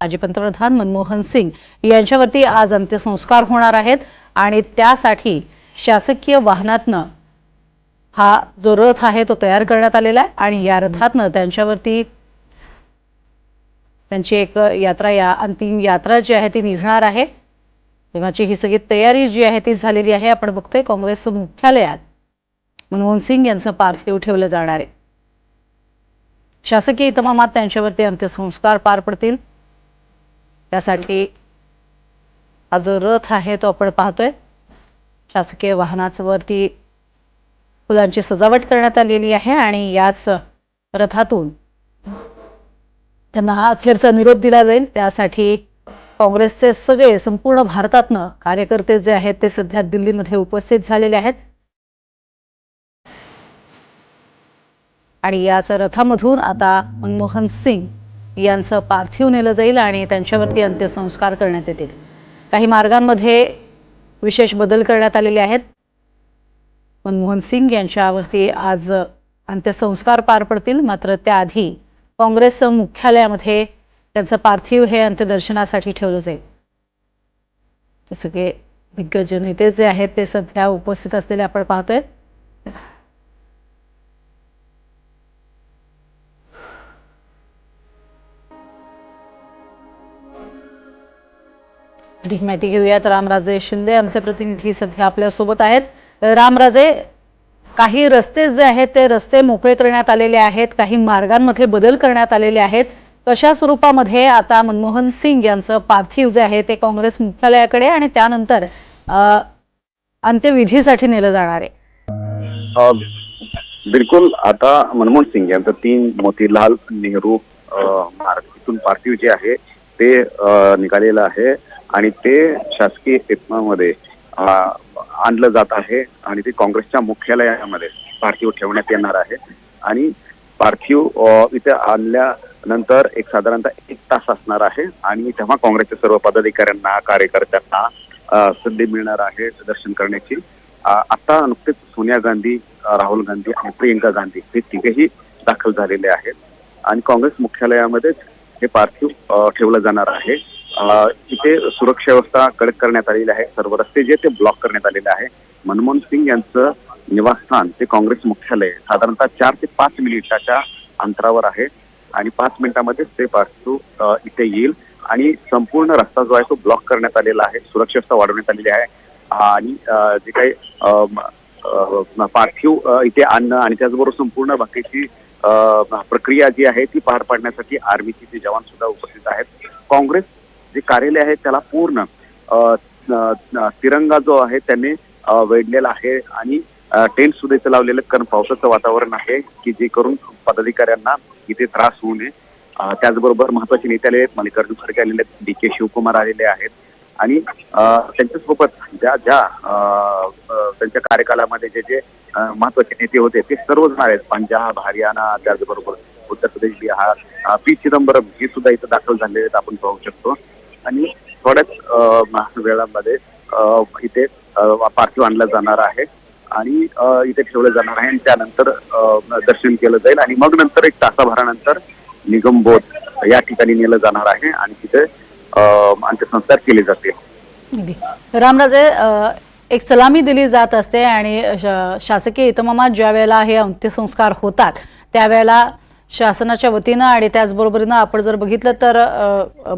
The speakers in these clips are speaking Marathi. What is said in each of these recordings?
माजी पंतप्रधान मनमोहन सिंग यांच्यावरती आज अंत्यसंस्कार होणार आहेत आणि त्यासाठी शासकीय वाहनातनं हा जो रथ आहे तो तयार करण्यात आलेला आहे आणि या रथातनं त्यांच्यावरती त्यांची एक यात्रा या अंतिम यात्रा जी आहे ती निघणार आहे। तेव्हाची ही सगळी तयारी जी आहे ती झालेली आहे। आपण बघतोय काँग्रेस मुख्यालयात मनमोहन सिंग यांचं पार्थिव ठेवलं जाणार आहे। शासकीय इतमामात त्यांच्यावरती अंत्यसंस्कार पार पडतील। त्यासाठी हा जो रथ आहे तो आपण पाहतोय शासकीय वाहनावरती फुलांची सजावट करण्यात आलेली आहे आणि याच रथातून त्यांना अखेरचा निरोप दिला जाईल। त्यासाठी काँग्रेसचे सगळे संपूर्ण भारतातनं कार्यकर्ते जे आहेत ते सध्या दिल्लीमध्ये उपस्थित झालेले आहेत आणि याच रथामधून आता मनमोहन सिंग यांचं पार्थिव नेलं जाईल आणि त्यांच्यावरती अंत्यसंस्कार करण्यात येतील। काही मार्गांमध्ये विशेष बदल करण्यात आलेले आहेत। मनमोहन सिंग यांच्यावरती आज अंत्यसंस्कार पार पडतील, मात्र त्याआधी काँग्रेस मुख्यालयामध्ये त्यांचं पार्थिव हे अंत्यदर्शनासाठी ठेवलं जाईल। ते सगळे दिग्गज नेते जे आहेत ते सध्या उपस्थित असलेले आपण पाहतोय। अधिक माहिती घेऊयात। रामराजे शिंदे आमचे प्रतिनिधी सध्या आपल्या सोबत आहेत। रामराजे, काही रस्ते जे आहेत ते रस्ते मोकळे करण्यात आलेले आहेत, काही मार्गांमध्ये बदल करण्यात आलेले आहेत। कशा स्वरूपामध्ये आता मनमोहन सिंग यांचं पार्थिव जे आहे ते काँग्रेस मुख्यालयाकडे आणि त्यानंतर अंत्यविधीसाठी नेलं जाणार आहे? बिलकुल, आता मनमोहन सिंग यांचं 3 मोतीलाल नेहरू मार्गातून पार्थिव जे आहे ते निघालेलं आहे आणि ते शासकीय इतमामामध्ये आणलं जात आहे आणि ते काँग्रेसच्या मुख्यालयामध्ये पार्थिव ठेवण्यात येणार आहे। आणि पार्थिव इथे आणल्यानंतर साधारणतः 1 तास असणार आहे आणि तेव्हा काँग्रेसच्या सर्व पदाधिकाऱ्यांना कार्यकर्त्यांना संधी मिळणार आहे दर्शन करण्याची। आता नुकतेच सोनिया गांधी, राहुल गांधी आणि प्रियंका गांधी हे तिघेही दाखल झालेले आहेत आणि काँग्रेस मुख्यालयामध्ये हे पार्थिव ठेवलं जाणार आहे। इथे सुरक्षा व्यवस्था कडक करण्यात आलेली आहे, सर्व रस्ते जे ते ब्लॉक करण्यात आलेले आहे। मनमोहन सिंग यांचं निवासस्थान ते काँग्रेस मुख्यालय साधारणतः 4 ते 5 मिनिटाच्या अंतरावर आहे आणि 5 मिनिटांमध्ये ते पार्थिव इथे येईल आणि संपूर्ण रस्ता जो आहे तो ब्लॉक करण्यात आलेला आहे, सुरक्षा व्यवस्था वाढवण्यात आलेली आहे आणि जे काही पार्थिव इथे आणणं आणि त्याचबरोबर संपूर्ण बाकीची प्रक्रिया जी आहे ती पार पाडण्यासाठी आर्मीचे ते जवान सुद्धा उपस्थित आहेत। काँग्रेस जे कार्यालय आहे त्याला पूर्ण तिरंगा जो आहे त्यांनी वेढलेला आहे आणि टेंट सुद्धा इथे लावलेलं, कारण पावसाचं वातावरण आहे की जे करून पदाधिकाऱ्यांना इथे त्रास होऊ नये। त्याचबरोबर महत्वाचे नेते आले, मल्लिकार्जुन खरगे आलेले, DK शिवकुमार आलेले आहेत आणि त्यांच्यासोबत ज्या त्यांच्या कार्यकालामध्ये जे महत्वाचे नेते होते ते सर्व जण आहेत। पंजाब, हरियाणा, त्याचबरोबर उत्तर प्रदेश, बिहार, P चिदंबरम हे सुद्धा इथं दाखल झालेले आहेत, आपण पाहू शकतो। आणि थोड्याच वेळामध्ये इथे पार्थिव आणलं जाणार आहे आणि इथे ठेवलं जाणार आहे आणि त्यानंतर दर्शन केलं जाईल आणि मग नंतर 1 तासाभरानंतर निगमबोध या ठिकाणी नेलं जाणार आहे आणि तिथे अंत्यसंस्कार केले जातील। रामराजे, एक सलामी दिली जात असते आणि शासकीय इतमामात ज्या वेळेला हे अंत्यसंस्कार होतात त्यावेळेला शासनाच्या वतीनं आणि त्याचबरोबरीनं आपण जर बघितलं तर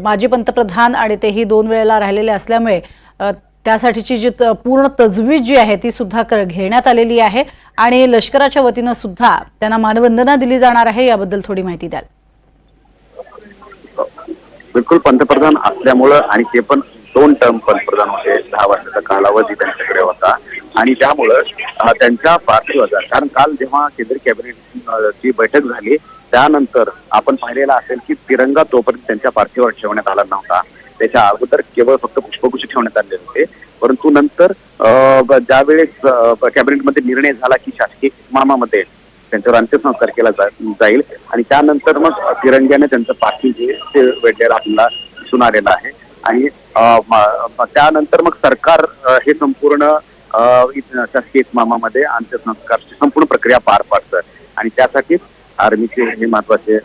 माजी पंतप्रधान आणि तेही 2 वेळेला राहिलेले असल्यामुळे त्यासाठीची जी पूर्ण तजवीज जी आहे ती सुद्धा घेण्यात आलेली आहे आणि लष्कराच्या वतीनं सुद्धा त्यांना मानवंदना दिली जाणार आहे। याबद्दल थोडी माहिती द्याल? बिलकुल, पंतप्रधान असल्यामुळं आणि ते पण 2 टर्म पंतप्रधान होते, 10 वर्षाचा कालावधी त्यांच्याकडे होता आणि त्यामुळं त्यांच्या पार्थिवाचा, कारण काल जेव्हा केंद्रीय कॅबिनेटची बैठक झाली त्यानंतर आपण पाहिलेलं असेल की तिरंगा तोपर्यंत त्यांच्या पार्थिवावर ठेवण्यात आला नव्हता। त्याच्या अगोदर केवळ फक्त पुष्पगुच्छ ठेवण्यात आले होते, परंतु नंतर ज्यावेळेस कॅबिनेटमध्ये निर्णय झाला की शासकीय इतमामामध्ये त्यांच्यावर अंत्यसंस्कार केला जाईल आणि त्यानंतर मग तिरंग्याने त्यांचं पार्थिव जे ते वेढलेलं आपल्याला दिसून आलेलं आहे आणि त्यानंतर मग सरकार हे संपूर्ण शासकीय इतमामामध्ये अंत्यसंस्कारची संपूर्ण प्रक्रिया पार पाडतं आणि त्यासाठी आर्मीचे हे महत्वाचे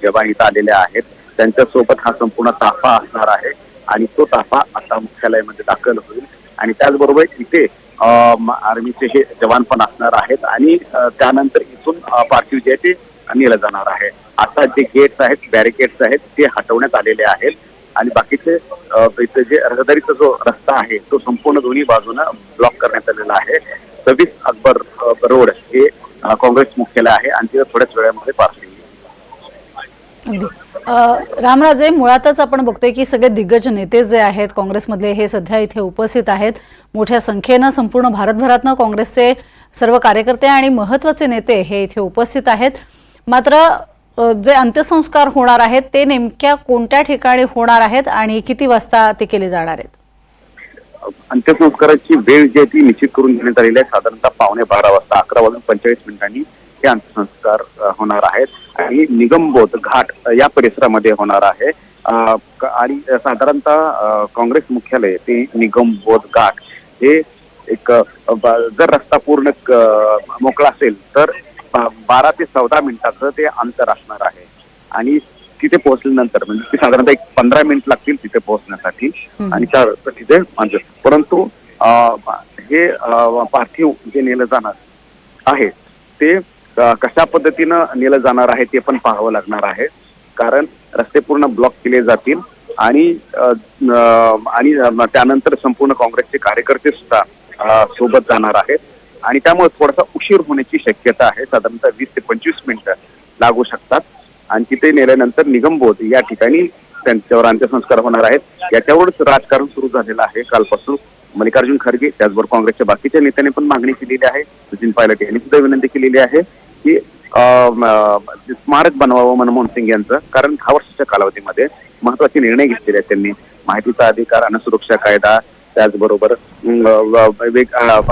जवान इथं आलेले आहेत त्यांच्यासोबत हा संपूर्ण ताफा असणार आहे आणि तो ताफा आता मुख्यालयामध्ये दाखल होईल आणि त्याचबरोबर इथे आर्मीचे हे जवान पण असणार आहेत आणि त्यानंतर इथून पार्थिव जे आहे ते नेलं जाणार आहे. आता जे गेट्स आहेत, बॅरिकेड्स आहेत ते हटवण्यात आलेले आहेत आणि बाकीचे इथे जे रहदारीचा जो रस्ता आहे तो संपूर्ण दोन्ही बाजूनं ब्लॉक करण्यात आलेला आहे. 26 अकबर रोड हे काँग्रेस मुख्यालय आहे आणि तिथे थोड्याच वेळामध्ये पार्थिव. अगदी रामराजे, मुळातच आपण बघतोय की सगळे दिग्गज नेते जे आहेत काँग्रेसमधले हे सध्या इथे उपस्थित आहेत. मोठ्या संख्येनं संपूर्ण भारतभरातनं काँग्रेसचे सर्व कार्यकर्ते आणि महत्त्वाचे नेते हे इथे उपस्थित आहेत. मात्र जे अंत्यसंस्कार होणार आहेत ते नेमक्या कोणत्या ठिकाणी होणार आहेत आणि किती वाजता ते केले जाणार आहेत? अंत्यसंस्काराची वेळ जी आहे ती निश्चित करून घेण्यात आलेली आहे. साधारणतः 12:15 वाजता 11:45 हे अंत्यसंस्कार होणार आहेत आणि निगमबोध घाट या परिसरामध्ये होणार आहे आणि साधारणतः काँग्रेस मुख्यालय ते निगमबोध घाट हे एक जर रस्ता पूर्ण मोकळा असेल तर 12 ते 14 मिनिटाचं ते अंतर असणार आहे आणि तिथे पोहोचल्यानंतर म्हणजे साधारणतः 15 मिनिट लागतील तिथे पोहोचण्यासाठी आणि तिथे परंतु हे पार्थिव जे नेलं जाणार आहे ते कशा पद्धतीनं नेलं जाणार आहे ते पण पाहावं लागणार आहे कारण रस्ते पूर्ण ब्लॉक केले जातील आणि त्यानंतर संपूर्ण काँग्रेसचे कार्यकर्ते सुद्धा सोबत जाणार आहेत आणि त्यामुळे थोडासा उशीर होण्याची शक्यता आहे. साधारणतः 20 ते 25 मिनिटं लागू शकतात आणि तिथे नेल्यानंतर निगमबोध या ठिकाणी त्यांच्यावर अंत्यसंस्कार होणार आहेत. याच्यावरच राजकारण सुरू झालेलं आहे कालपासून. मल्लिकार्जुन खरगे त्याचबरोबर काँग्रेसच्या बाकीच्या नेत्यांनी पण मागणी केलेली आहे. सचिन पायलट यांनी सुद्धा विनंती केलेली आहे की स्मारक बनवावं मनमोहन सिंग यांचं कारण 10 वर्षाच्या कालावधीमध्ये महत्वाचे निर्णय घेतलेले आहेत त्यांनी. माहितीचा अधिकार, अणुसुरक्षा कायदा, त्याचबरोबर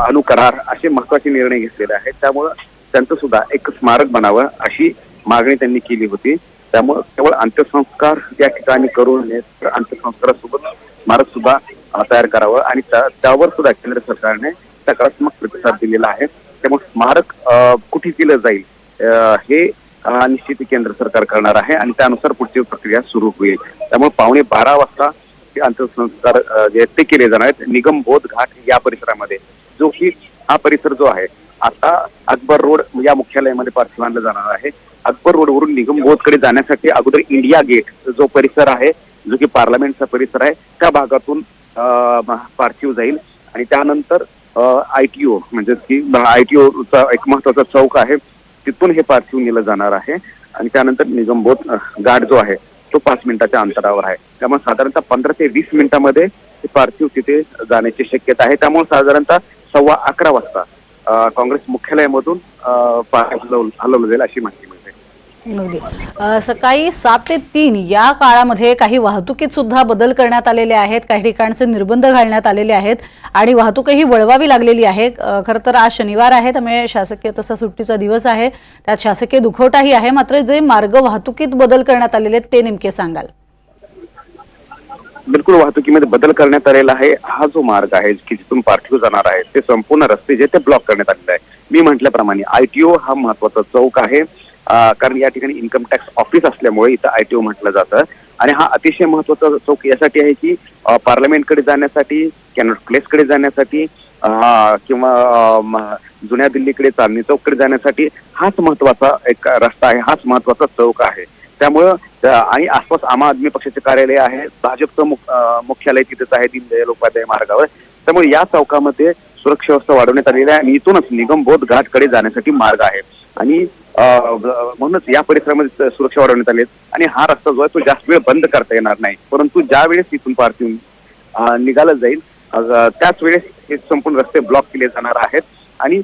अणुकरार असे महत्वाचे निर्णय घेतलेले आहेत. त्यामुळं त्यांचं सुद्धा एक स्मारक बनावं अशी मागणी त्यांनी केली होती. त्यामुळे केवळ अंत्यसंस्कार या ठिकाणी करून अंत्यसंस्कारासोबत स्मारक सुद्धा तयार करावं आणि त्यावर सुद्धा केंद्र सरकारने सकारात्मक प्रतिसाद दिलेला आहे. त्यामुळे स्मारक कुठे केलं जाईल हे निश्चित केंद्र सरकार करणार आहे आणि त्यानुसार पुढची प्रक्रिया सुरू होईल. त्यामुळे 12:15 वाजता ते अंत्यसंस्कार जे ते केले जाणार आहेत निगमबोध घाट या परिसरामध्ये, जो की हा परिसर जो आहे आता अकबर रोड या मुख्यालयामध्ये पार्थिव आणलं जाणार आहे. अकबर रोडवरून निगमबोधकडे जाण्यासाठी अगोदर इंडिया गेट जो परिसर आहे, जो की पार्लमेंटचा परिसर आहे, त्या भागातून पार्थिव जाईल आणि त्यानंतर ITO म्हणजे की ITOचा एक महत्वाचा चौक आहे, तिथून हे पार्थिव नेलं जाणार आहे आणि त्यानंतर निगमबोध घाट जो आहे तो 5 मिनिटाच्या अंतरावर आहे. त्यामुळे साधारणतः 15 ते 20 मिनिटांमध्ये हे पार्थिव तिथे जाण्याची शक्यता आहे. त्यामुळे साधारणतः 11:15 वाजता काँग्रेस मुख्यालयामधून हलवलं जाईल अशी माहिती मिळते. सकाळी 7 ते 3 या काळामध्ये काही वाहतुकीत सुद्धा बदल करण्यात आलेले आहेत. काही ठिकाणचे निर्बंध घालण्यात आलेले आहेत आणि वाहतूकही वळवावी लागलेली आहे. खरं तर आज शनिवार आहे, त्यामुळे शासकीय तसा सुट्टीचा दिवस आहे, त्यात शासकीय दुखवटाही आहे. मात्र जे मार्ग वाहतुकीत बदल करण्यात आलेले आहेत ते नेमके सांगाल? बिलकुल वाहतुकीमध्ये बदल करण्यात आलेला आहे. हा जो मार्ग आहे की जिथून पार्थिव जाणार आहे ते संपूर्ण रस्ते जे ते ब्लॉक करण्यात आलेले आहे. मी म्हटल्याप्रमाणे ITO हा महत्वाचा चौक आहे कारण या ठिकाणी इन्कम टॅक्स ऑफिस असल्यामुळे इथं ITO म्हटलं जातं आणि हा अतिशय महत्वाचा चौक यासाठी आहे की पार्लमेंटकडे जाण्यासाठी, कॅनॉट प्लेसकडे जाण्यासाठी किंवा जुन्या दिल्लीकडे चांदणी चौककडे जाण्यासाठी हाच महत्वाचा एक रस्ता आहे, हाच महत्वाचा चौक आहे. त्यामुळं आणि आसपास आम आदमी पक्षाचे कार्यालय आहे, भाजपचं मुख्यालय तिथेच आहे दीनदयाल उपाध्याय मार्गावर. त्यामुळे या चौकामध्ये सुरक्षा व्यवस्था वाढवण्यात आलेली आहे आणि इथूनच निगमबोध घाटकडे जाण्यासाठी मार्ग आहे आणि म्हणूनच या परिसरामध्ये सुरक्षा वाढवण्यात आली आहे आणि हा रस्ता जो आहे तो जास्त वेळ बंद करता येणार नाही. परंतु ज्या वेळेस इथून पार्थिव निघालं जाईल त्याच वेळेस हे संपूर्ण रस्ते ब्लॉक केले जाणार आहेत आणि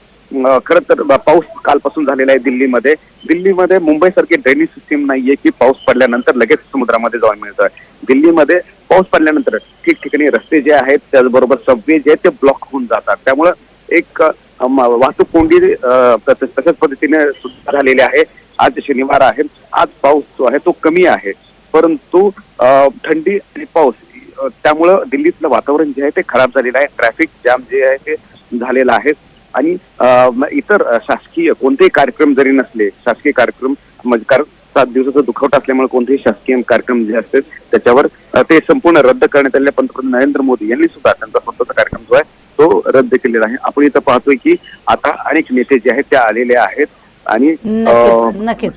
खरं तर पाऊस कालपासून झालेला आहे दिल्लीमध्ये. दिल्लीमध्ये मुंबईसारखी ड्रेनेज सिस्टीम नाहीये की पाऊस पडल्यानंतर लगेच समुद्रामध्ये जाऊन मिळतं. दिल्लीमध्ये पाऊस पडल्यानंतर ठिकठिकाणी रस्ते जे आहेत त्याचबरोबर सबवे जे आहेत ते ब्लॉक होऊन जातात. त्यामुळं एक वाहतूक कोंडी तशाच पद्धतीने सुद्धा झालेली आहे. आज शनिवार आहे, आज पाऊस जो आहे तो कमी आहे, परंतु थंडी आणि पाऊस त्यामुळं दिल्लीतलं वातावरण जे आहे ते खराब झालेलं आहे. ट्रॅफिक जाम जे आहे ते झालेलं आहे आणि इतर शासकीय कोणतेही कार्यक्रम जरी नसले, शासकीय कार्यक्रम म्हणजे कारण 7 दिवसाचा दुखावटा असल्यामुळे कोणतेही शासकीय कार्यक्रम जे असतात त्याच्यावर ते संपूर्ण रद्द करण्यात आलेले पंतप्रधान नरेंद्र मोदी यांनी सुद्धा त्यांचा स्वतःचा कार्यक्रम जो आहे तो रद्द केलेला आहे. आपण इथं पाहतोय की आता अनेक नेते जे आहेत ते आलेले आहेत आणि नक्कीच नक्कीच